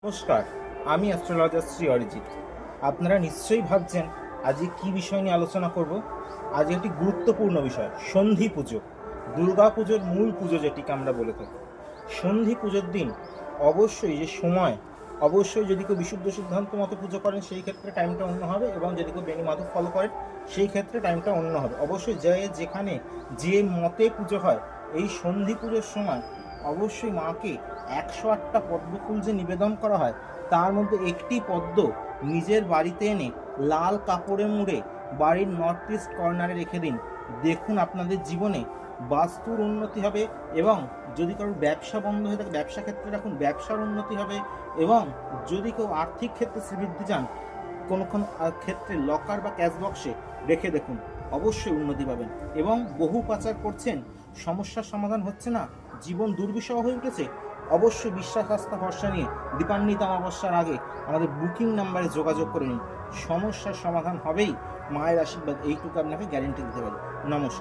নমস্কার, আমি অ্যাস্ট্রোলজার শ্রী অরিজিৎ। আপনারা নিশ্চয়ই ভাবছেন আজকে কি বিষয় নিয়ে আলোচনা করব। আজ একটি গুরুত্বপূর্ণ বিষয়, সন্ধি পুজো। দুর্গা পুজোর মূল পুজো যেটিকে আমরা বলে থাকি। সন্ধি পুজোর দিন অবশ্যই যে সময়, অবশ্যই যদি কেউ বিশুদ্ধ সিদ্ধান্ত মতো পুজো করেন সেই ক্ষেত্রে টাইমটা অন্য হবে, এবং যদি কেউ বেণী মাধব ফলো করেন সেই ক্ষেত্রে টাইমটা অন্য হবে। অবশ্যই যেখানে যে মতে পুজো হয়, এই সন্ধি পুজোর সময় অবশ্যই মাকে 108টা পদ্মফুল যে নিবেদন করা হয়, তার মধ্যে একটি পদ্ম নিজের বাড়িতে এনে লাল কাপড়ে মুড়ে বাড়ির নর্থ ইস্ট কর্নারে রেখে দিন। দেখুন আপনাদের জীবনে বাস্তুর উন্নতি হবে, এবং যদি কারোর ব্যবসা বন্ধ হয়ে থাকে ব্যবসা ক্ষেত্রে রাখুন, ব্যবসার উন্নতি হবে। এবং যদি কেউ আর্থিক ক্ষেত্রে শ্রীবৃদ্ধি চান, কোনো ক্ষেত্রে লকার বা ক্যাশ বক্সে রেখে দেখুন, অবশ্যই উন্নতি পাবেন। এবং বহু পাচার করছেন, সমস্যার সমাধান হচ্ছে না, জীবন দুর্বিষহ হয়ে উঠেছে, অবশ্যই বিশ্বাস আস্থা ভরসা নিয়ে দীপান্বিত অমাবস্যার আগে আমাদের বুকিং নাম্বারে যোগাযোগ করে নিন। সমস্যার সমাধান হবেই, মায়ের আশীর্বাদ এইটুকু আপনাকে গ্যারেন্টি দিতে পারি। নমস্কার।